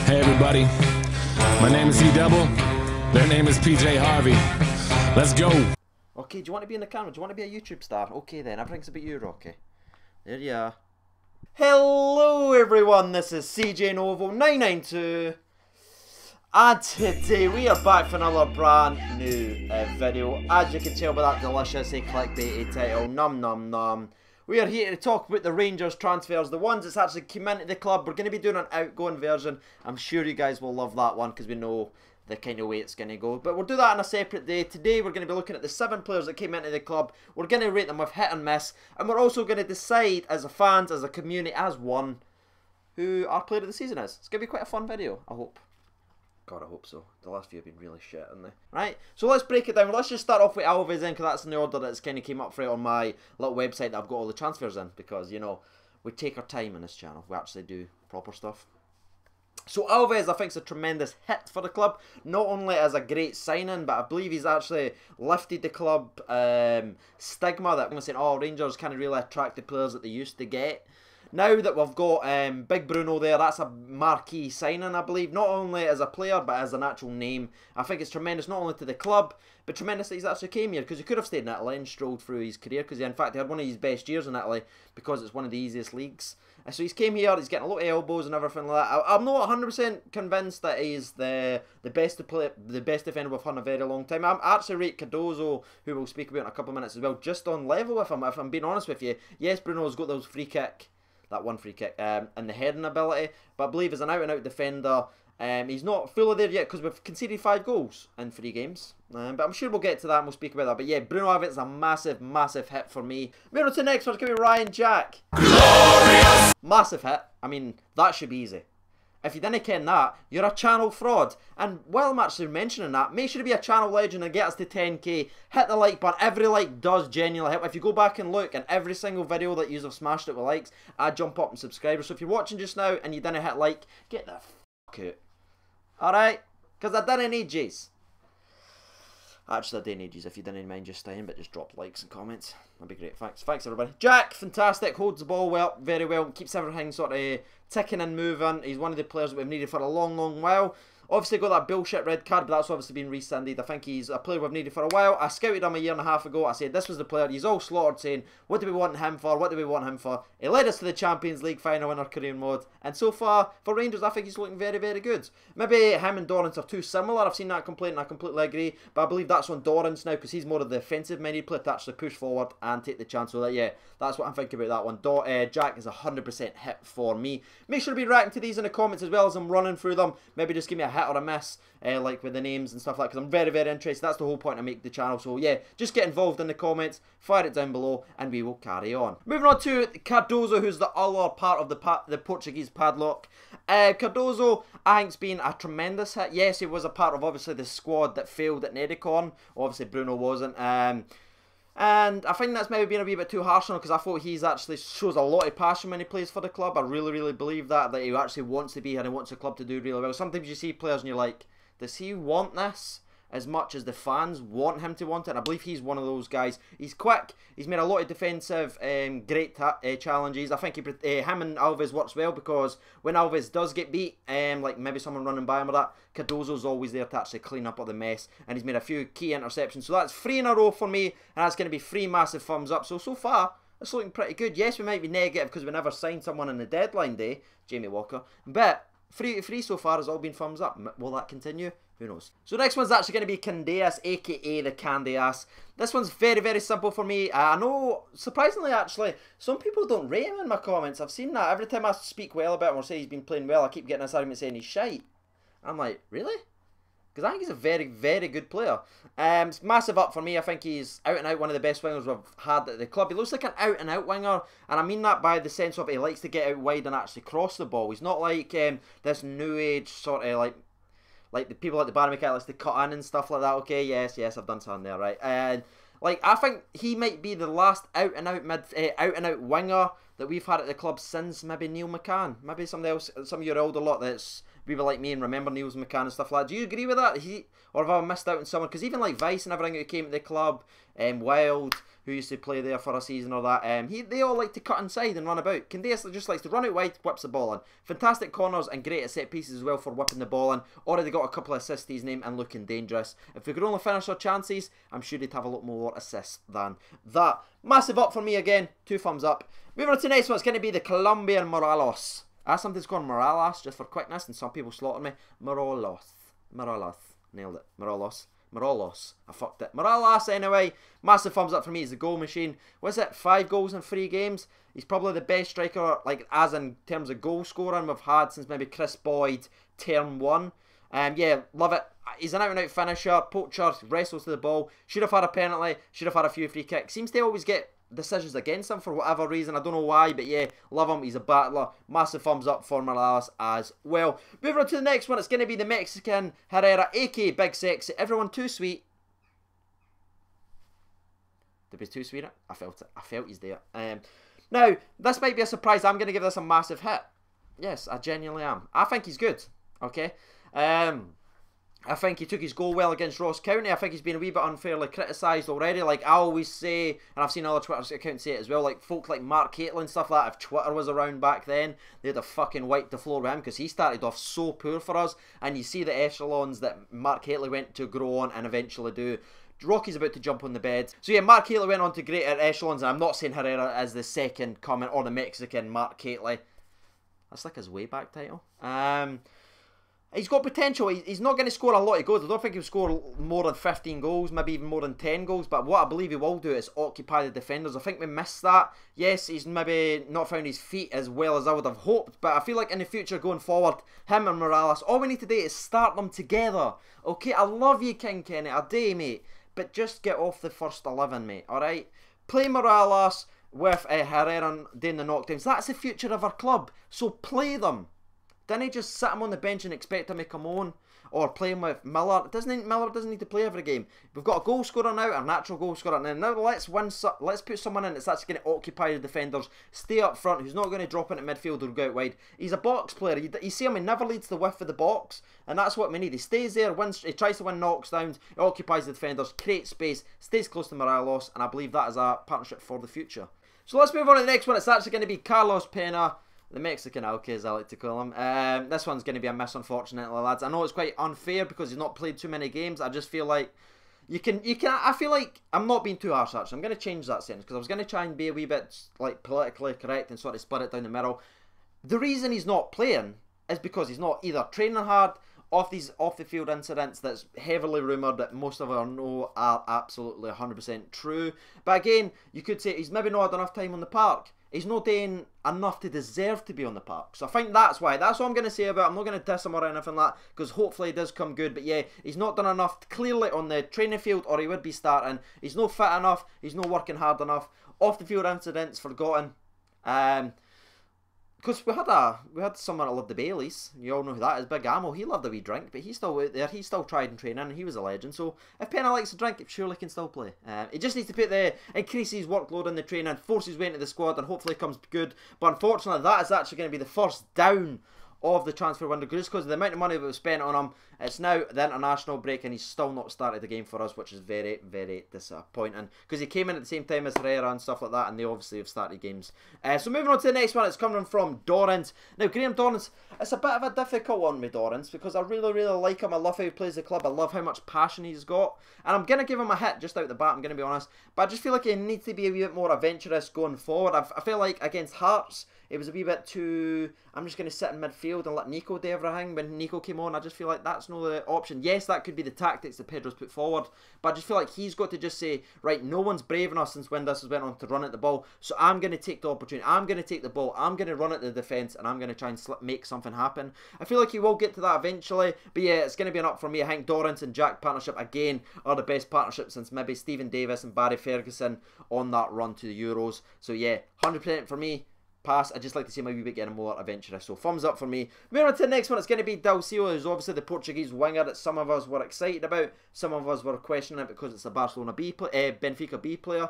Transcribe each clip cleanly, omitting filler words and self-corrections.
Hey everybody, my name is E-Double, their name is PJ Harvey. Let's go! Okay, do you want to be in the camera? Do you want to be a YouTube star? Okay then, everything's about you, Rocky. There you are. Hello everyone, this is CJ Novo 992. And today we are back for another brand new video. As you can tell by that delicious clickbaity title, num num num. We are here to talk about the Rangers transfers, the ones that's actually come into the club. We're going to be doing an outgoing version. I'm sure you guys will love that one because we know the kind of way it's going to go. But we'll do that on a separate day. Today we're going to be looking at the 7 players that came into the club. We're going to rate them with hit and miss. And we're also going to decide as a fans, as a community, as one, who our player of the season is. It's going to be quite a fun video, I hope. God, I hope so. The last few have been really shit, haven't they? Right, so let's break it down. Let's just start off with Alves in, because that's in the order that's kind of came up for it on my little website that I've got all the transfers in. Because, you know, we take our time on this channel. We actually do proper stuff. So Alves, I think, is a tremendous hit for the club. Not only as a great signing, but I believe he's actually lifted the club stigma that I'm saying, oh, Rangers can't really attract the players that they used to get. Now that we've got Big Bruno there, that's a marquee signing, I believe. Not only as a player, but as an actual name. I think it's tremendous, not only to the club, but tremendous that he's actually came here. Because he could have stayed in Italy and strolled through his career. Because in fact, he had one of his best years in Italy. Because it's one of the easiest leagues. So he's came here, he's getting a lot of elbows and everything like that. I'm not 100% convinced that he's the best defender we've had in a very long time. I actually rate Cardozo, who we'll speak about in a couple of minutes as well, just on level with him, if I'm being honest with you. Yes, Bruno's got those free kick. That one free kick, and the heading ability, but I believe as an out-and-out defender, he's not fully there yet because we've conceded 5 goals in 3 games, but I'm sure we'll get to that and we'll speak about that. But yeah, Bruno Alves is a massive, massive hit for me. Moving on to the next one, it's going to be Ryan Jack. Glorious! Massive hit. I mean, that should be easy. If you didn't ken that, you're a channel fraud. And while I'm actually mentioning that, make sure to be a channel legend and get us to 10k. Hit the like button. Every like does genuinely help. If you go back and look at every single video that you have smashed it with likes, I jump up in subscribers. So if you're watching just now and you didn't hit like, get the fuck out. Alright? Because I didn't need yous. Actually, I didn't need yous if you didn't mind just staying, but just drop likes and comments. That'd be great. Thanks. Thanks, everybody. Jack, fantastic. Holds the ball well, very well. Keeps everything sort of ticking and moving. He's one of the players that we've needed for a long, long while. Obviously got that bullshit red card, but that's obviously been rescinded. I think he's a player we've needed for a while. I scouted him a year and a half ago. I said this was the player. He's all slaughtered saying, what do we want him for? What do we want him for? He led us to the Champions League final in our career mode. And so far, for Rangers, I think he's looking very, very good. Maybe him and Dorrance are too similar. I've seen that complaint and I completely agree. But I believe that's on Dorrance now because he's more of the defensive-minded player to actually push forward and take the chance. So that, yeah, that's what I'm thinking about that one. Jack is a 100% hit for me. Make sure to be reacting to these in the comments as well as I'm running through them. Maybe just give me a hit or a miss. Like with the names and stuff like that, because I'm very, very interested. That's the whole point I make the channel. So yeah, just get involved in the comments, fire it down below, and we will carry on. Moving on to Cardozo, who's the other part of the Portuguese padlock. Cardozo, I think's been a tremendous hit. Yes, he was a part of obviously the squad that failed at Nedicon. Obviously Bruno wasn't. And I think that's maybe been a wee bit too harsh on him because I thought he's actually shows a lot of passion when he plays for the club. I really, really believe that he actually wants to be here and he wants the club to do really well. Sometimes you see players and you're like, does he want this as much as the fans want him to want it? And I believe he's one of those guys. He's quick. He's made a lot of defensive, great challenges. I think him and Alves works well because when Alves does get beat, like maybe someone running by him or that, Cardozo's always there to actually clean up all the mess. And he's made a few key interceptions. So that's 3 in a row for me. And that's going to be 3 massive thumbs up. So far, it's looking pretty good. Yes, we might be negative because we never signed someone on the deadline day, Jamie Walker. But 3 so far has all been thumbs up. Will that continue? Who knows? So next one's actually going to be Candeas, aka the Candeas. This one's very, very simple for me. I know, surprisingly actually, some people don't rate him in my comments. I've seen that. Every time I speak well about him or say he's been playing well, I keep getting this argument saying he's shite. I'm like, really? Because I think he's a very, very good player. It's massive up for me. I think he's out and out one of the best wingers we've had at the club. He looks like an out and out winger, and I mean that by the sense of he likes to get out wide and actually cross the ball. He's not like this new age sort of like the people at the bottom likes to cut in and stuff like that. Okay, yes, I've done something there, right? And like I think he might be the last out and out winger that we've had at the club since maybe Neil McCann, maybe somebody else, some of your older lot that's people like me and remember Niels McCann and stuff like that. Do you agree with that? Or have I missed out on someone? Because even like Vice and everything who came to the club, Wild, who used to play there for a season or that, they all like to cut inside and run about. Candace just likes to run out wide, whips the ball in. Fantastic corners and great at set pieces as well for whipping the ball in. Already got a couple of assists to his name and looking dangerous. If we could only finish our chances, I'm sure he'd have a lot more assists than that. Massive up for me again, 2 thumbs up. Moving on to the next one, it's going to be the Colombian Morelos. I asked something to call Morales just for quickness, and some people slaughtered me. Morelos. Nailed it. Morelos. I fucked it. Morales, anyway. Massive thumbs up for me. He's a goal machine. What's it? 5 goals in 3 games. He's probably the best striker, like, as in terms of goal scoring we've had since maybe Chris Boyd, term 1. Yeah, love it. He's an out-and-out finisher, poacher, wrestles to the ball. Should have had a penalty. Should have had a few free kicks. Seems to always get decisions against him for whatever reason. I don't know why, but yeah, love him. He's a battler. Massive thumbs up for Morales as well. Moving on to the next one, it's going to be the Mexican Herrera, aka Big Sexy. Everyone too sweet. Did he too sweet? I felt it. I felt he's there. Now, this might be a surprise. I'm going to give this a massive hit. Yes, I genuinely am. I think he's good. Okay. I think he took his goal well against Ross County. I think he's been a wee bit unfairly criticised already. Like I always say, and I've seen other Twitter accounts say it as well, like folk like Marquee and stuff like that, if Twitter was around back then, they'd have fucking wiped the floor with him because he started off so poor for us. And you see the echelons that Mark Haley went to grow on and eventually do. Rocky's about to jump on the bed. So yeah, Mark Haley went on to greater echelons, and I'm not saying Herrera as the second coming or the Mexican Mark Haley. That's like his way back title. He's got potential. He's not going to score a lot of goals. I don't think he'll score more than 15 goals, maybe even more than 10 goals. But what I believe he will do is occupy the defenders. I think we missed that. Yes, he's maybe not found his feet as well as I would have hoped. But I feel like in the future going forward, him and Morales, all we need to do is start them together. Okay, I love you, King Kenny. I do, mate. But just get off the first 11, mate. Alright? Play Morales with Herrera doing the knockdowns. That's the future of our club. So play them. Didn't just sit him on the bench and expect him to come on, or play him with Miller. Miller doesn't need to play every game. We've got a goal scorer now, a natural goal scorer, and now let's put someone in that's actually going to occupy the defenders, stay up front, who's not going to drop into midfield or go out wide. He's a box player. You see him, he never leads the width of the box, and that's what we need. He stays there, he tries to win knockdowns, he occupies the defenders, creates space, stays close to Morelos, and I believe that is a partnership for the future. So let's move on to the next one. It's actually going to be Carlos Pena. The Mexican Alke, as I like to call him. This one's going to be a miss, unfortunately, lads. I know it's quite unfair because he's not played too many games. I just feel like I feel like I'm not being too harsh, actually. I'm going to change that sentence because I was going to try and be a wee bit like politically correct and sort of split it down the middle. The reason he's not playing is because he's not either training hard, off the field incidents that's heavily rumoured that most of our know are absolutely 100% true. But again, you could say he's maybe not had enough time on the park. He's not doing enough to deserve to be on the park. So I think that's why. That's what I'm going to say about it. I'm not going to diss him or anything like that, because hopefully he does come good. But yeah, he's not done enough clearly on the training field, or he would be starting. He's not fit enough. He's not working hard enough. Off the field incidents forgotten. Because we had someone that loved the Baileys. You all know who that is. Big Ammo. He loved a wee drink, but he's still out there. He's still tried in training, and he was a legend. So if Pena likes to drink, he surely can still play. He just needs to increase his workload in the training, force his way into the squad, and hopefully it comes good. But unfortunately, that is actually going to be the first down of the transfer window, just because of the amount of money that was spent on him. It's now the international break, and he's still not started the game for us, which is very, very disappointing, because he came in at the same time as Herrera and stuff like that, and they obviously have started games. So moving on to the next one, it's coming from Dorrans. Now, Graham Dorrans, it's a bit of a difficult one with Dorrans, because I really, really like him. I love how he plays the club. I love how much passion he's got, and I'm going to give him a hit just out the bat, I'm going to be honest, but I just feel like he needs to be a wee bit more adventurous going forward. I feel like against Hearts, it was a wee bit too, I'm just going to sit in midfield and let Nico do everything. When Nico came on, I just feel like that's not the option. Yes, that could be the tactics that Pedro's put forward, but I just feel like he's got to just say, right, no one's brave enough since when this went on to run at the ball, so I'm going to take the opportunity, I'm going to take the ball, I'm going to run at the defence, and I'm going to try and make something happen. I feel like he will get to that eventually, but yeah, it's going to be an up for me. I think Dorrans and Jack partnership, again, are the best partnership since maybe Stephen Davis and Barry Ferguson on that run to the Euros. So yeah, 100% for me. Pass. I just like to see my wee bit getting more adventurous. So thumbs up for me. Moving on to the next one, it's going to be Dalcio, who's obviously the Portuguese winger that some of us were excited about. Some of us were questioning it because it's a Benfica B player.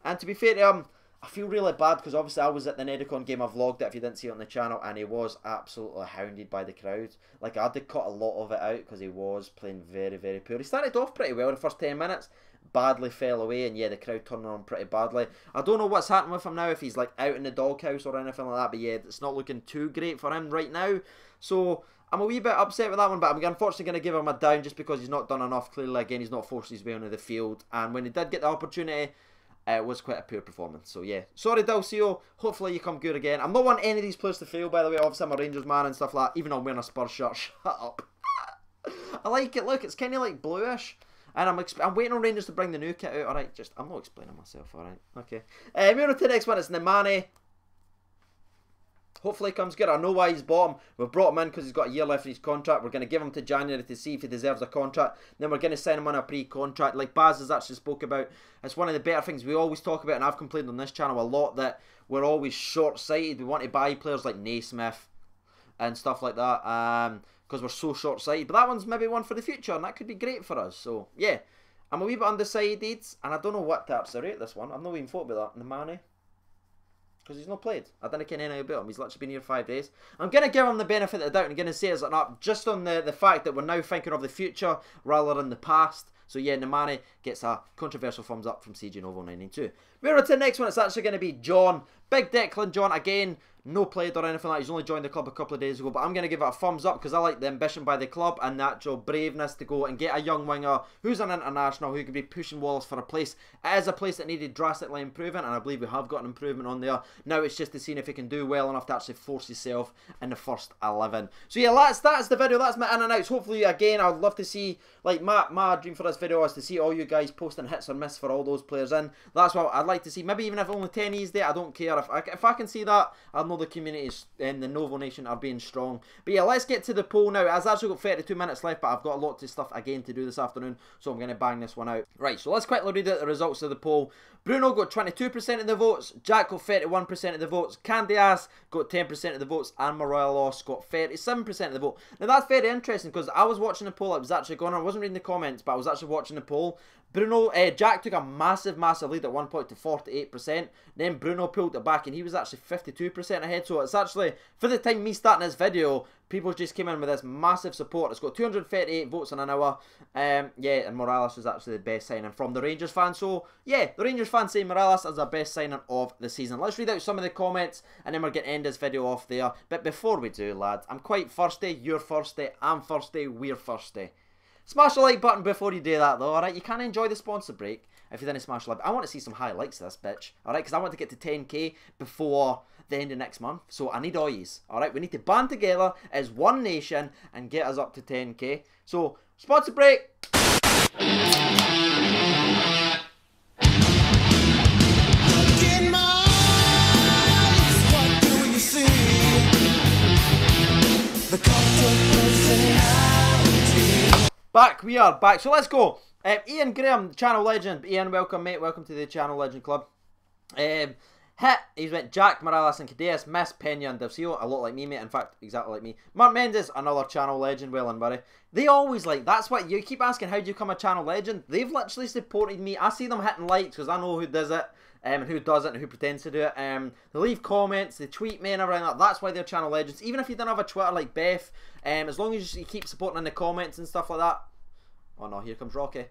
And to be fair to him, I feel really bad because obviously I was at the Nedicon game. I vlogged it if you didn't see it on the channel, and he was absolutely hounded by the crowd. Like, I had to cut a lot of it out because he was playing very, very poor. He started off pretty well in the first 10 minutes, badly fell away, and yeah, the crowd turned on him pretty badly. I don't know what's happening with him now, if he's like out in the doghouse or anything like that, but yeah, it's not looking too great for him right now. So I'm a wee bit upset with that one, but I'm unfortunately going to give him a down just because he's not done enough. Clearly, again, he's not forced his way onto the field, and when he did get the opportunity, it was quite a poor performance. So yeah, sorry Dalcio, hopefully you come good again. I'm not wanting any of these players to fail, by the way. Obviously I'm a Rangers man and stuff like that, even though I'm wearing a Spurs shirt. Shut up. I like it, look, it's kind of like bluish. And I'm waiting on Rangers to bring the new kit out. Alright, I'm not explaining myself, alright. Okay. Moving on to the next one, it's Nemane. Hopefully he comes good. I know why he's bought him. We've brought him in because he's got a year left in his contract. We're going to give him to January to see if he deserves a contract. Then we're going to sign him on a pre-contract. Like Baz has actually spoke about. It's one of the better things we always talk about, and I've complained on this channel a lot, that we're always short-sighted. We want to buy players like Naismith and stuff like that because we're so short-sighted. But that one's maybe one for the future, and that could be great for us. So, yeah. I'm a wee bit undecided, and I don't know what to actually rate this one. I've not even thought about that. Nemane. Because he's not played. I didn't care anything about him. He's literally been here 5 days. I'm going to give him the benefit of the doubt and going to say it's not just on the fact that we're now thinking of the future rather than the past. So yeah, Nemane gets a controversial thumbs up from CJ Novo 992. Moving on to the next one, it's actually going to be John. Big Declan John, again, no played or anything like that. He's only joined the club a couple of days ago, but I'm going to give it a thumbs up because I like the ambition by the club and the actual braveness to go and get a young winger who's an international who could be pushing Wallace for a place. It is a place that needed drastically improving, and I believe we have got an improvement on there. Now it's just to see if he can do well enough to actually force himself in the first 11. So yeah, that's the video. That's my in and outs. Hopefully, again, I'd love to see, like, my dream for this video is to see all you guys posting hits or miss for all those players in. That's what I'd like to see. Maybe even if only 10 is there, I don't care. If I can see that, I know the communities in the Novo Nation are being strong. But yeah, let's get to the poll now. I've actually got 32 minutes left, but I've got a lot of stuff again to do this afternoon, so I'm going to bang this one out. Right, so let's quickly read out the results of the poll. Bruno got 22% of the votes, Jack got 31% of the votes, Candias got 10% of the votes, and Morelos got 37% of the vote. Now that's very interesting because I was watching the poll, it was actually going on, I wasn't reading the comments, but I was actually watching the poll. Jack took a massive lead at one point to 48%. Then Bruno pulled it back and he was actually 52% ahead. So it's actually, for the time me starting this video, people just came in with this massive support. It's got 238 votes in an hour. Yeah, and Morales was actually the best signing from the Rangers fans. So yeah, the Rangers fans say Morales is the best signing of the season. Let's read out some of the comments and then we're going to end this video off there. But before we do, lads, I'm quite thirsty. You're thirsty. I'm thirsty. We're thirsty. Smash the like button before you do that though, alright? You can't enjoy the sponsor break if you didn't smash the like. I want to see some highlights of this bitch, alright? Because I want to get to 10k before the end of next month. So I need all yous, alright? We need to band together as one nation and get us up to 10k. So, sponsor break! Back, we are back. So let's go. Ian Graham, channel legend. Ian, welcome, mate. Welcome to the channel legend club. Hit. He's went Jack, Morales, and Cadeas. Miss Pena and Delcio. A lot like me, mate. In fact, exactly like me. Mark Mendes, another channel legend. Well and buddy. They always like. That's what you keep asking. How do you become a channel legend? They've literally supported me. I see them hitting likes because I know who does it. And who doesn't, and who pretends to do it. They leave comments, they tweet me and everything like that. That's why they're channel legends. Even if you don't have a Twitter like Beth, as long as you keep supporting in the comments and stuff like that. Oh no, here comes Rocky.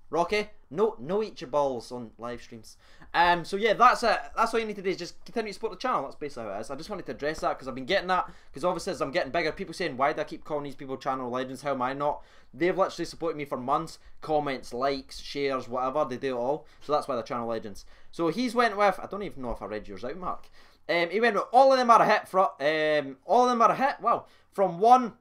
Rocky, no eat your balls on live streams. So yeah, that's it. That's all you need to do is just continue to support the channel. That's basically how it is. I just wanted to address that because I've been getting that. Because obviously as I'm getting bigger, people saying, why do I keep calling these people channel legends? How am I not? They've literally supported me for months. Comments, likes, shares, whatever. They do it all. So that's why they're channel legends. So he's went with, I don't even know if I read yours out, Mark. He went with all of them are a hit. All of them are a hit. Well, from 1...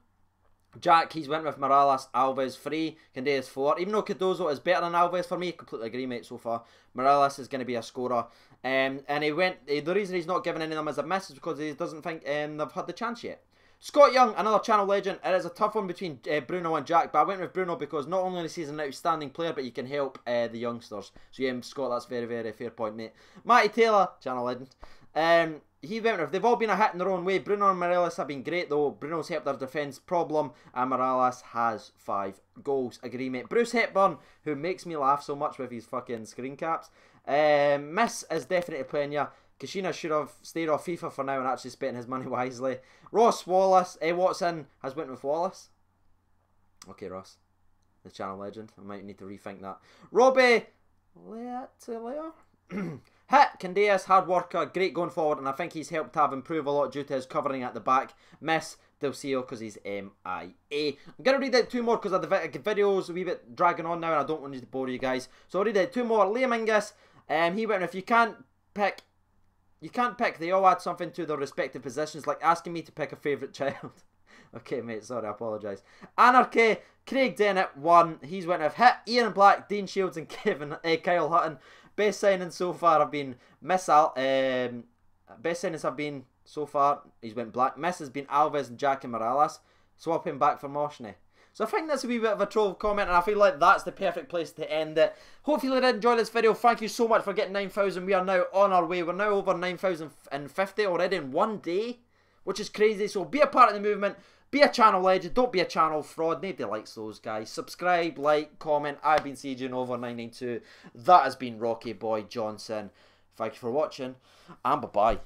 Jack, he's went with Morales, Alves 3, Candeas 4. Even though Cardozo is better than Alves for me, completely agree, mate, so far. Morales is going to be a scorer. And he went, the reason he's not giving any of them as a miss is because he doesn't think they've had the chance yet. Scott Young, another channel legend. It is a tough one between Bruno and Jack, but I went with Bruno because not only is he an outstanding player, but you can help the youngsters. So yeah, Scott, that's very, very fair point, mate. Matty Taylor, channel legend. He went with, they've all been a hit in their own way. Bruno and Morales have been great though. Bruno's helped their defence problem, and Morales has 5 goals. Agree, mate. Bruce Hepburn, who makes me laugh so much with his fucking screen caps. Miss is definitely playing you. Kashina should have stayed off FIFA for now and actually spent his money wisely. Ross Wallace, Watson has went with Wallace. Okay, Ross. The channel legend. I might need to rethink that. Robbie Leatelair. Hit, Candeas, hard worker, great going forward, and I think he's helped have improved a lot due to his covering at the back. Miss Delcio because he's MIA. I'm going to read out two more because the video's a wee bit dragging on now and I don't want to bore you guys. So I'll read out two more. Liam Ingus, he went, if you can't pick, they all add something to their respective positions, like asking me to pick a favourite child. Okay, mate, sorry, I apologise. Anarchy, Craig Dennett, 1. He's went with Hit, Ian Black, Dean Shields and Kyle Hutton. Best signings so far have been best signings have been so far, he's went Black. Miss has been Alves and Jackie Morales. Swap him back for Moshney. So I think that's a wee bit of a troll comment and I feel like that's the perfect place to end it. Hopefully you did enjoy this video. Thank you so much for getting 9,000. We are now on our way. We're now over 9,050 already in one day, which is crazy. So be a part of the movement. Be a channel legend. Don't be a channel fraud. Nobody likes those guys. Subscribe, like, comment. I've been CJ Over 992. That has been Rocky Boy Johnson. Thank you for watching and bye-bye.